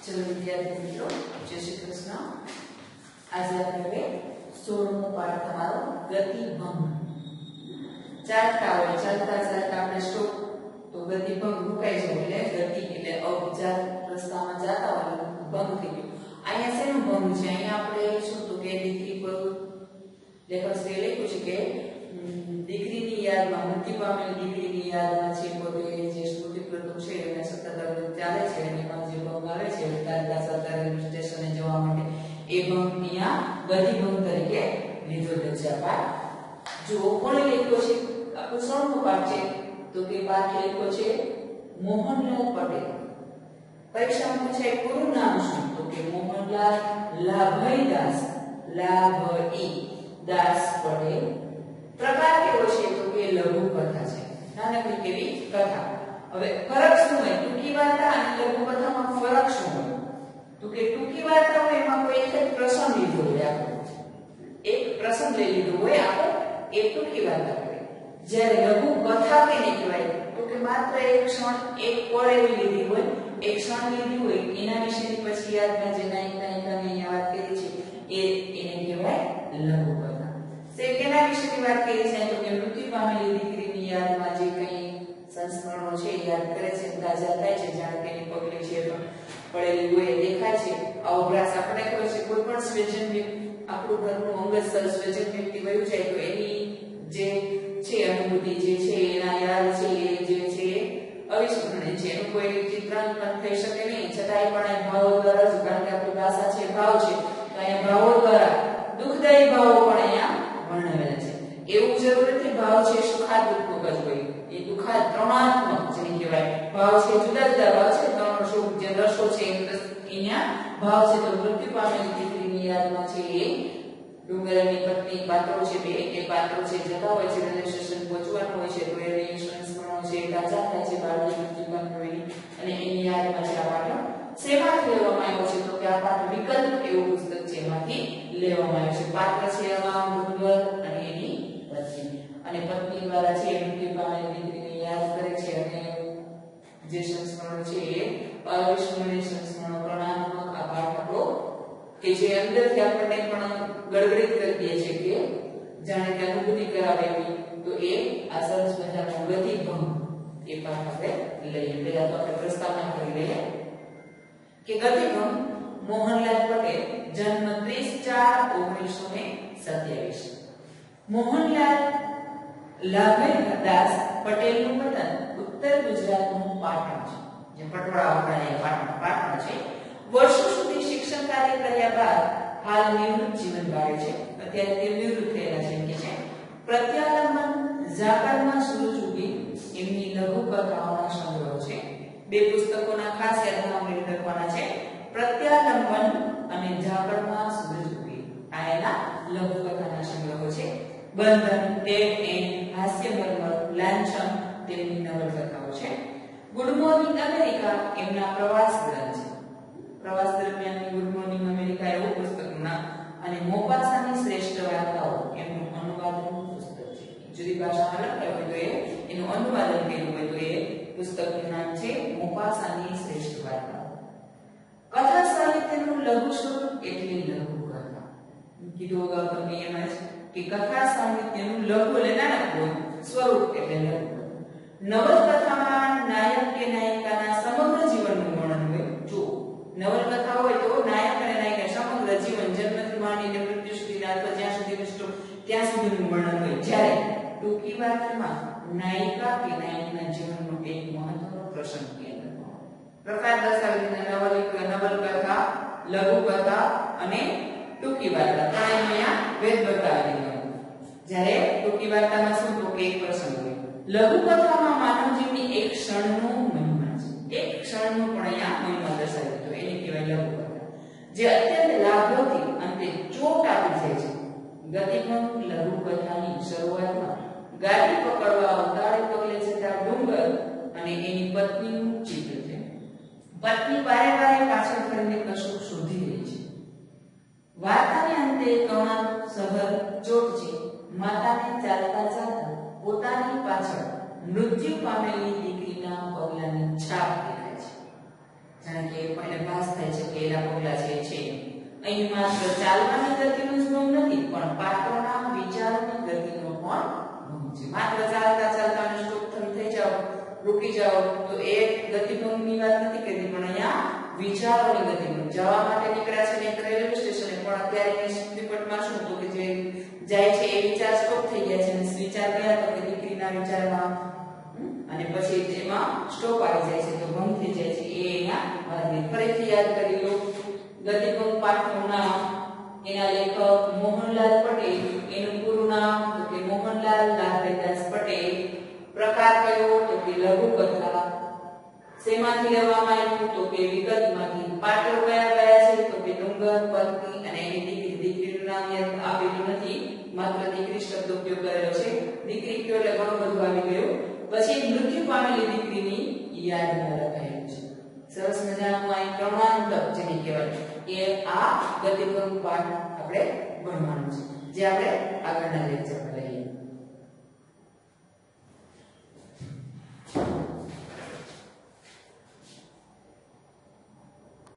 चलो विद्यार्थी मित्रों जय श्री कृष्ण। आज આપણે 16મો પાઠ તમારો ગતિભંગ ચાલતા આપણે સ્ટોપ તો ગતિભંગ મુકાઈ જાય એટલે ગતિ એટલે અવચાર રસ્તામાં જતા હોય ભંગ થઈ ગયો। અહીંયા શેનો ભંગ છે? અહીંયા આપણે શું તો કે દીકરી પર લેખકે લખ્યું છે કે દીકરીની યાદમાં મૃત્યુ પામેલી દીકરીની યાદમાં છે પોતે જે સ્મૃતિ પ્રદૂષ છે એને સતત ચાલે છે અને એમાં જે ભંગ આવે છે તારકા સરકારી સ્ટેશને જવા માટે એ ભંગ અહીંયા ગતિભંગ તરીકે લીધો છે। જો કોણે લખ્યો છે? આપણો 16મો પાઠ છે તો કે પાઠ લખ્યો છે મોહનલાલ પટેલ। પરીક્ષામાં પૂછાય પૂરું નામ શું? તો કે મોહનલાલ લાભઈ દાસ પટેલ। પ્રકાર કેવો છે? તો કે લઘુ કથા છે, નાનકડી કેવી કથા। હવે ફરક શું હોય ટૂંકી વાર્તા અને લઘુ કથામાં? ફરક શું હોય તો કે ટૂંકી વાર્તા હોય એમાં કોઈ એક પ્રસંગ લીધો હોય, આખો એક પ્રસંગ લઈ લીધો હોય આખો એ ટૂંકી વાર્તા કહેવાય। જ્યારે લઘુ કથા કેને કહેવાય? તો કે માત્ર એક ક્ષણ એક પળ એવી લીધી હોય, એક ક્ષણ લીધી હોય એના વિશેની પછી યાદમાં જે નાયિકાને અહીંયા વાત કરી છે એને કહેવાય લઘુ કથા। કેના વિશેની વાત કરી છે? તો કે મૃત્યુ પામેલી દીકરીની યાદમાં જે કંઈ સંસ્મરણો છે યાદ કરે છે, તાજા થાય છે, જાણે કે એની પગલી છે પડેલી હોય એ દેખાય છે। અવભ્રાસ આપણે ખબર છે કોઈ પણ સ્વેજન આપણું ઘરનું અંગત સ્વેજન વ્યક્તિ વયું જાય તો એની જે છે અનુભૂતિ જે છે એના યાદ છે એ જે છે અવિસ્મરણીય છે, એનું કોઈ ચિત્રણ પણ થઈ શકે નહીં, છતાંય પણ એ ભાવો દ્વારા જ, કારણ કે આપણી ભાષા છે ભાવ છે તો અહીંયા ભાવો દ્વારા દુઃખદાયી ભાવો પણ અહીંયા વર્ણવેલા છે। એવું જરૂર નથી ભાવ છે સુખાદ દુઃખક જ હોય, એ દુખાદ ત્રણાત્મક જેને કહેવાય ભાવ છે, જુદા જુદા ભાવ છે, ત્રણ સુખ જે રસો છે અહીંયા ભાવ છે। તો મૃત્યુ પામેલી દીકરીની યાદમાં છે એ ડુંગરની પત્ની પાત્રો છે બે એ પાત્રો છે જતા હોય છે રેલવે સ્ટેશન પહોંચવાનું હોય છે તો એની સંસ્મરણો છે તાજા થાય છે બાળની મૃત્યુ પામેલી અને એની યાદમાં છે આ પાઠ શેમાંથી લેવામાં આવ્યો છે? તો કે આ પાઠ વિકલ્પ એવું પુસ્તક છે એમાંથી લેવામાં આવ્યો છે। પાત્ર છે એમાં ડુંગર અને એની પત્ની, અને પત્ની દ્વારા છે મૃત્યુ પામેલી દીકરીને યાદ કરે છે અને જે સંસ્મરણ છે એ અવિસ્મરણીય સંસ્મરણો પ્રણાત્મક આ પાઠ આપણો કે જે અંદરથી આપણને પણ ગડગડિત કરી દે છે કે જાણે કે અનુભૂતિ કરાવે એવી, તો એ આ સરસ મજાનો ગતિભંગ એ પાઠ આપણે લઈએ। પહેલા તો આપણે પ્રસ્તાવના કરી લઈએ કે ગતિભંગ મોહનલાલ પટેલ, જન્મ 30/4/1927। મોહનલાલ લાભઈ દાસ પટેલનું વતન ઉત્તર ગુજરાતનું પાટણ છે, જે પટોળા વખણાય પાટણ છે। વર્ષો સુધી શિક્ષણ કાર્ય કર્યા બાદ હાલ નિવૃત્ત જીવન ગાળે છે, અત્યારે તે નિવૃત્ત થયેલા છે કે છે। પ્રત્યાલંબન ઝાકળમાં સૂરજ ઉગી એમની લઘુ કથાઓના સંગ્રહ છે, બે પુસ્તકોના ખાસ યાદનામા લખવાના છે, પ્રત્યાલંબન અને ઝાકળમાં સૂરજ ઉગી આ એના લઘુ કથાના સંગ્રહો છે। બંધન, ડેડ એન્ડ, હાસ્યમર્મર, લાંછન તેમની નવલકથાઓ છે। ગુડ મોર્નિંગ અમેરિકા એમના પ્રવાસ ગ્રંથ છે, પ્રવાસ દરમિયાન ગુડ મોર્નિંગ અમેરિકા એવું પુસ્તકનું નામ, અને મોપાસાની શ્રેષ્ઠ વાર્તાઓ એમનું અનુવાદનનું પુસ્તક છે, જુદી ભાષામાં લખાયું હોય તો એનું અનુવાદન કર્યું હોય તો એ પુસ્તકનું નામ છે મોપાસાની શ્રેષ્ઠ વાર્તાઓ। કથા સાહિત્યનું લઘુ સ્વરૂપ એટલે લઘુ કથા, કીધું અગાઉ તમને એમ જ કે કથા સાહિત્યનું લઘુ એટલે નાનકડું સ્વરૂપ એટલે લઘુ। નવલકથામાં નાયક કે નાયિકાના સમગ્ર જીવનનું વર્ણન હોય। જો નવલકથા હોય તો નાયક અને નાયિકા સમગ્ર જીવન જન્મથી માંડીને મૃત્યુ સુધીના અથવા જ્યાં સુધી વિષ્ણુ ત્યાં સુધીનું વર્ણન હોય, જ્યારે ટૂંકી વાર્તામાં નાયિકા કે નાયકના જીવનનો એક મહત્વનો પ્રસંગ કેન્દ્રમાં હોય। પ્રકાર દર્શાવીને નવલકથા, લઘુકથા અને ટૂંકી વાર્તા ત્રણેય અહીંયા ભેદ બતાવેલી હોય। જ્યારે ટૂંકી વાર્તામાં શું તો કે એક પ્રસંગ હોય, લઘુકથામાં માનવ જીવનની એક ક્ષણનો મહિમા છે, એક ક્ષણનો પણ અહીંયા મહિમા દર્શાવ્યો તો એને કહેવાય લઘુકથા, જે અત્યંત લાભથી અંતે ચોટ આપી જાય છે। ગતિભંગ લઘુકથાની શરૂઆતમાં ગાડી પકડવા ઉતાળે પગલે જતા ડુંગર અને એની પત્નીનું ચિત્ર છે। પત્ની વારે વારે પાછળ ફરીને કશુંક શોધી રહી છે। વાર્તાને અંતે કણાક શહર ચોટ છે, માતાને ચાલતા ચાલતા પોતાની પાછળ મૃત્યુ પામેલી દીકરીના પગલાની છાપ દેખાય છે। જાણે કે કોઈને ભાસ થાય છે કે એના પગલા છે અહીં માત્ર ચાલવાની ગતિનું જ ભંગ નથી પણ પાત્રોના વિચારની ગતિનો પણ ભંગ છે. માત્ર ચાલતા ચાલતા અને સ્ટોપ થઈ જાવ, રૂકી જાવ તો એ ગતિભંગની વાત નથી કરતી, પણ અહીંયા વિચારોની ગતિભંગ. જવા માટે નીકળ્યા છે ને એક રેલવે સ્ટેશને, પણ અત્યારે સ્પીડમાં શું તો કે જે જાય છે એ વિચાર સ્ટોપ થઈ ગયા છે અને વિચાર કયા તો કે દીકરીના વિચારમાં, અને પછી એમાં સ્ટોપ આવી જાય છે તો ભંગ થઈ જાય છે. એ અહીંયા ફરીથી યાદ કરી લો. ગતિભંગ પાઠનું નામ, એના લેખક મોહનલાલ પટેલ, એનું પૂરું નામ તો કે મોહનલાલ લાલભાઈદાસ પટેલ. પ્રકાર કયો તો કે લઘુ કથા. શેમાંથી લેવામાં આવ્યું તો કે વિગતમાંથી. પાત્રો કયા કયા છે તો કે ડુંગર, પત્ની અને એની દીકરી. દીકરીનું નામ યાદ આપેલું નથી, માત્ર દીકરી શબ્દ ઉપયોગ કરેલો છે. દીકરી કયો એટલે ઘણું બધું આવી ગયું. પછી મૃત્યુ પામેલી દીકરીની યાદમાં લખાયેલું છે. સરસ મજાનું આ ક્રમાંકક જેને કહેવાય એ આ ગતિભંગ પાઠ આપણે ભણવાનું છે, જે આપણે આગળના લેક્ચરમાં